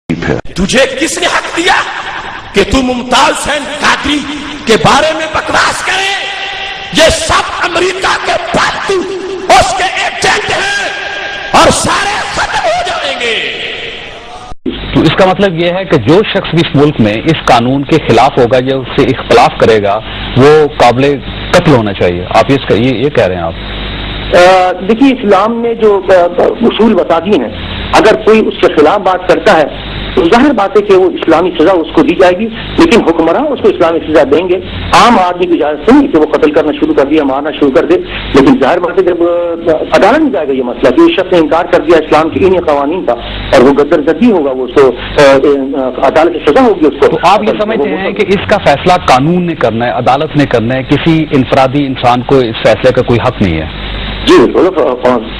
تجھے کس نے حق دیا کہ تو ممتاز حسین قادری کے بارے میں بکواس کرے؟ یہ سب امریکہ کے پالتو اس کے ایجنٹ ہیں اور سارے ختم ہو جائیں گے۔ تو اس کا مطلب یہ ہے کہ جو شخص بھی اس ملک میں اس قانون کے خلاف ہوگا یا اس سے اختلاف کرے گا وہ قابل قتل ہونا چاہیے، آپ یہ کہہ رہے ہیں آپ؟ دیکھیے، اسلام نے جو اصول بتا دیے ہیں، اگر کوئی اس کے خلاف بات کرتا ہے تو ظاہر بات ہے کہ وہ اسلامی سزا اس کو دی جائے گی، لیکن حکمراں اس کو اسلامی سزا دیں گے۔ عام آدمی کی اجازت نہیں کہ وہ قتل کرنا شروع کر دیا، مارنا شروع کر دے، لیکن ظاہر بات ہے جب عدالت میں جائے گا یہ مسئلہ کہ اس شخص نے انکار کر دیا اسلام کے انہیں قوانین کا اور وہ غدر زدی ہوگا، وہ اس کو عدالت کی سزا ہوگی اس کو۔ تو آپ یہ سمجھتے ہیں کہ اس کا فیصلہ قانون نے کرنا ہے، عدالت نے کرنا ہے، کسی انفرادی انسان کو اس فیصلے کا کوئی حق نہیں ہے؟ جی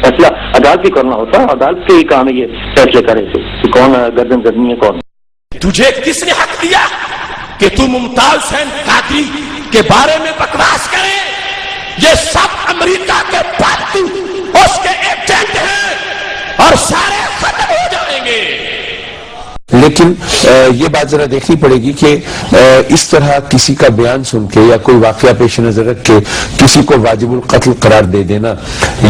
فیصلہ عدالت بھی کرنا ہوتا ہے، عدالت کے ہی کام ہے یہ فیصلے کرے کہ کون گردن زدنی ہے کون۔ تجھے کس نے حق دیا کہ تو ممتاز حسین قادری کے بارے میں بکواس کرے؟ یہ سب امریکہ کے پالتو اس کے ایجنٹ ہیں اور سارے ختم ہو جائیں گے۔ لیکن یہ بات ذرا دیکھنی پڑے گی کہ اس طرح کسی کا بیان سن کے یا کوئی واقعہ پیش نظر رکھ کے کسی کو واجب القتل قرار دے دینا،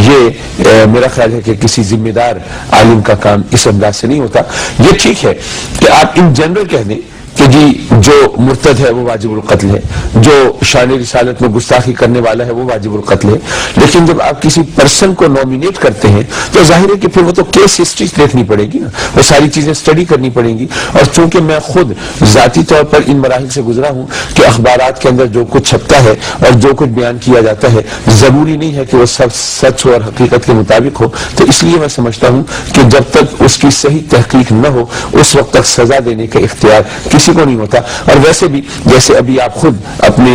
یہ میرا خیال ہے کہ کسی ذمہ دار عالم کا کام اس انداز سے نہیں ہوتا۔ یہ ٹھیک ہے کہ آپ ان جنرل کہہ دیں کہ جی جو مرتد ہے وہ واجب القتل ہے، جو شان رسالت میں گستاخی کرنے والا ہے وہ واجب القتل ہے، لیکن جب آپ کسی پرسن کو نومینیٹ کرتے ہیں تو ظاہر ہے کہ پھر وہ تو کیس ہسٹری دیکھنی پڑے گی نا، وہ ساری چیزیں اسٹڈی کرنی پڑیں گی۔ اور چونکہ میں خود ذاتی طور پر ان مراحل سے گزرا ہوں کہ اخبارات کے اندر جو کچھ چھپتا ہے اور جو کچھ بیان کیا جاتا ہے ضروری نہیں ہے کہ وہ سب سچ ہو اور حقیقت کے مطابق ہو، تو اس لیے میں سمجھتا ہوں کہ جب تک اس کی صحیح تحقیق نہ ہو اس وقت تک سزا دینے کا اختیار کسی کو نہیں ہوتا۔ اور ویسے بھی جیسے ابھی آپ خود اپنے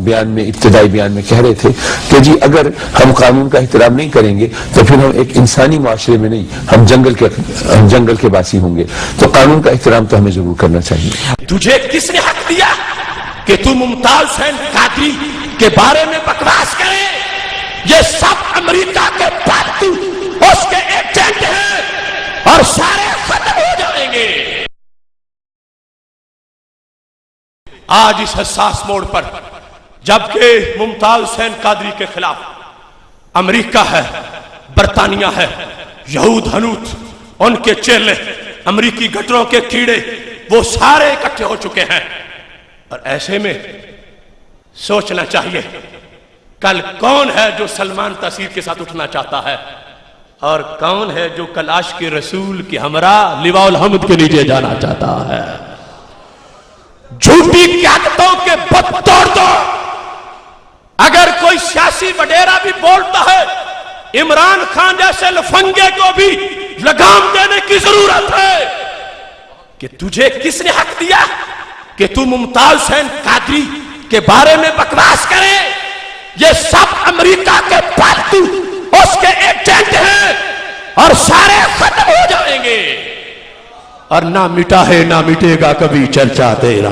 بیان میں ابتدائی بیان میں کہہ رہے تھے کہ جی اگر ہم قانون کا احترام نہیں کریں گے تو پھر ہم ایک انسانی معاشرے میں نہیں، ہم جنگل کے باسی ہوں گے، تو قانون کا احترام تو ہمیں ضرور کرنا چاہیے۔ تجھے کس نے حق دیا کہ تو ممتاز حسین قادری کے بارے میں بکواس کرے؟ یہ سب امریکہ کے پالتو اس کے ایجنٹ ہیں اور سارے ختم ہو جائیں گے۔ آج اس حساس موڑ پر جبکہ ممتاز حسین قادری کے خلاف امریکہ ہے، برطانیہ ہے، یہود ہنوت، ان کے چیلے، امریکی گٹروں کے کیڑے، وہ سارے اکٹھے ہو چکے ہیں، اور ایسے میں سوچنا چاہیے کل کون ہے جو سلمان تاثیر کے ساتھ اٹھنا چاہتا ہے اور کون ہے جو کل عاشق رسول کی ہمراہ لواء الحمد کے نیچے جانا چاہتا ہے۔ جھوٹی قیادتوں کے بت توڑ دو۔ اگر کوئی سیاسی وڈیرا بھی بولتا ہے عمران خان جیسے لفنگے کو بھی لگام دینے کی ضرورت ہے کہ تجھے کس نے حق دیا کہ تو ممتاز حسین قادری کے بارے میں بکواس کرے؟ یہ سب امریکہ کے پالتو اس کے ایجنٹ ہیں اور سارے ختم ہو جائیں گے، اور نہ مٹا ہے نہ مٹے گا کبھی چرچا تیرا۔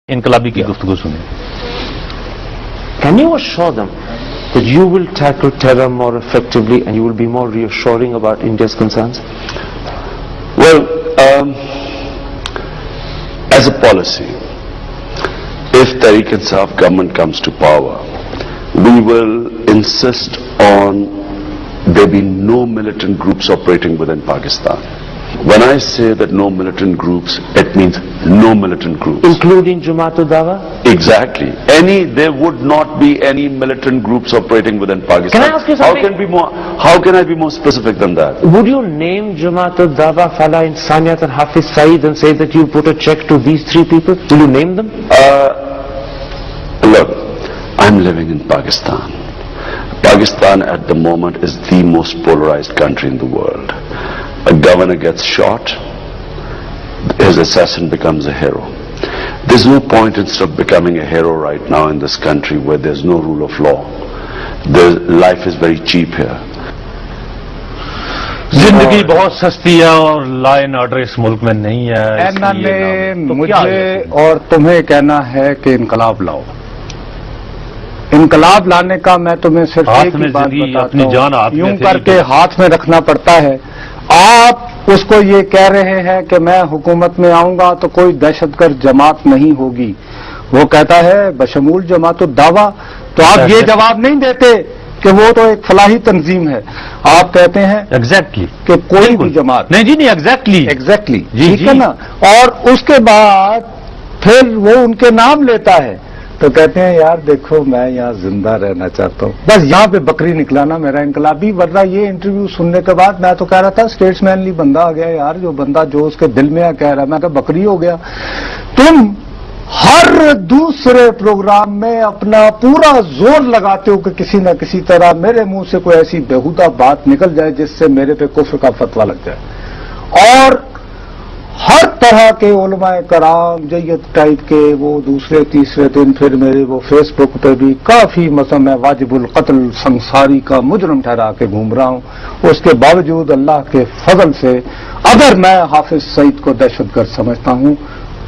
انقلابی کی گفتگو سنیں۔ Can you assure them that you will tackle terror more effectively and you will be more reassuring about India's concerns? Well, as a policy, if Tehreek-e-Insaf government comes to power, we will insist on there be no militant groups operating within Pakistan. When I say that no militant groups, it means no militant groups. Including Jamaat-ul-Dawa? Exactly. There would not be any militant groups operating within Pakistan. Can I ask you something? How can I be more specific than that? Would you name Jamaat-ul-Dawa, Falah Insaniyat and Hafiz Saeed and say that you put a check to these three people? Will you name them? Look, I'm living in Pakistan. Pakistan at the moment is the most polarized country in the world. A governor gets shot, his assassin becomes a hero. There's no point in sort of becoming a hero right now in this country where there's no rule of law. Life is very cheap here. زندگی بہت سستی ہے اور law and order اس ملک میں نہیں ہے۔ مجھے اور تمہیں کہنا ہے کہ انقلاب لاؤ۔ انقلاب لانے کا میں تمہیں صرف ہاتھ ایک میں ہی بات زندگی، بتاتا اپنی جان ہاتھ ہوں، میں یوں تھیلی کر کے پہ۔ ہاتھ میں رکھنا پڑتا ہے۔ آپ اس کو یہ کہہ رہے ہیں کہ میں حکومت میں آؤں گا تو کوئی دہشت گرد جماعت نہیں ہوگی، وہ کہتا ہے بشمول جماعت الدعوہ، تو آپ یہ جواب نہیں دیتے کہ وہ تو ایک فلاحی تنظیم ہے، آپ کہتے ہیں ایگزیکٹلی کہ کوئی بھی جماعت، نہیں جی، نہیں ایگزیکٹلی ایگزیکٹلی جی، ٹھیک جی۔ ہے نا، اور اس کے بعد پھر وہ ان کے نام لیتا ہے تو کہتے ہیں یار دیکھو میں یہاں زندہ رہنا چاہتا ہوں، بس یہاں پہ بکری نکلانا میرا انقلابی، ورنہ یہ انٹرویو سننے کے بعد میں تو کہہ رہا تھا اسٹیٹس مینلی بندہ آ گیا یار، جو بندہ جو اس کے دل میں کہہ رہا ہے، میں کہا بکری ہو گیا۔ تم ہر دوسرے پروگرام میں اپنا پورا زور لگاتے ہو کہ کسی نہ کسی طرح میرے منہ سے کوئی ایسی بےہودہ بات نکل جائے جس سے میرے پہ کفر کا فتویٰ لگ جائے، اور ہر طرح کے علماء کرام جیت ٹائپ کے وہ دوسرے تیسرے دن پھر میرے وہ فیس بک پہ بھی کافی مثلا میں واجب القتل سنساری کا مجرم ٹھہرا کے گھوم رہا ہوں، اس کے باوجود اللہ کے فضل سے اگر میں حافظ سعید کو دہشت گرد سمجھتا ہوں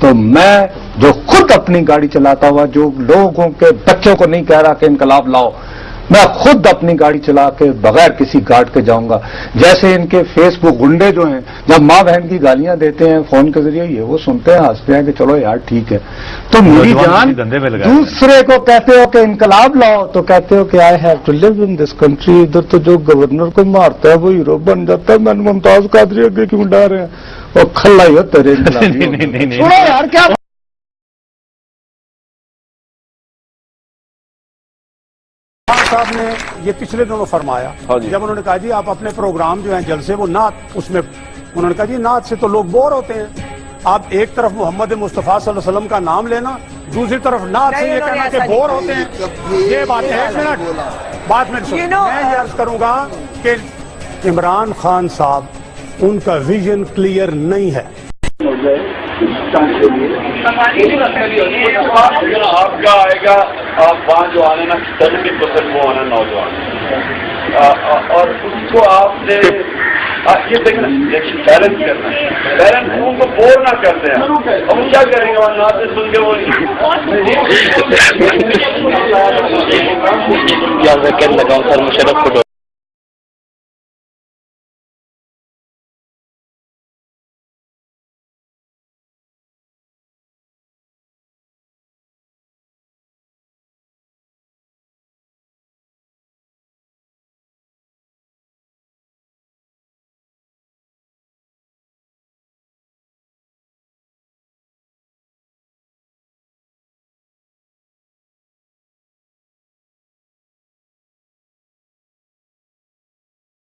تو میں جو خود اپنی گاڑی چلاتا ہوا، جو لوگوں کے بچوں کو نہیں کہہ رہا کہ انقلاب لاؤ، میں خود اپنی گاڑی چلا کے بغیر کسی گارڈ کے جاؤں گا۔ جیسے ان کے فیس بک گنڈے جو ہیں جب ماں بہن کی گالیاں دیتے ہیں فون کے ذریعے، یہ وہ سنتے ہیں ہنستے ہیں کہ چلو یار ٹھیک ہے، تو میری جان دوسرے کو کہتے ہو کہ انقلاب لاؤ تو کہتے ہو کہ I have to leave in this country, ادھر تو جو گورنر کو مارتا ہے وہ ہیرو بن جاتا ہے، میں نے ممتاز قادری اگے کیوں ڈا رہے ہیں، اور کھلا ہی ہو تیرے انقلابی نہیں چھوڑو یار کیا صاحب نے یہ پچھلے دنوں فرمایا جب انہوں نے کہا جی آپ اپنے پروگرام جو ہیں جلسے وہ نعت، اس میں انہوں نے کہا جی نعت سے تو لوگ بور ہوتے ہیں، آپ ایک طرف محمد مصطفیٰ صلی اللہ علیہ وسلم کا نام لینا، دوسری طرف نعت سے یہ کہنا کہ بور ہوتے ہیں، یہ بات ہے۔ ایک منٹ بات میں سنیں، میں یہ عرض کروں گا کہ عمران خان صاحب ان کا ویژن کلیئر نہیں ہے۔ آپ کا آئے گا، آپ وہاں جو آنے نا 70% وہ آنا نوجوان، اور اس کو آپ نے یہ دیکھنا بیلنس کرنا ہے، بیلنس ان کو بور نہ کرتے ہیں، ہم کیا کریں گے وہاں نعتیں سن کے وہ لگاؤں سر مشرف کو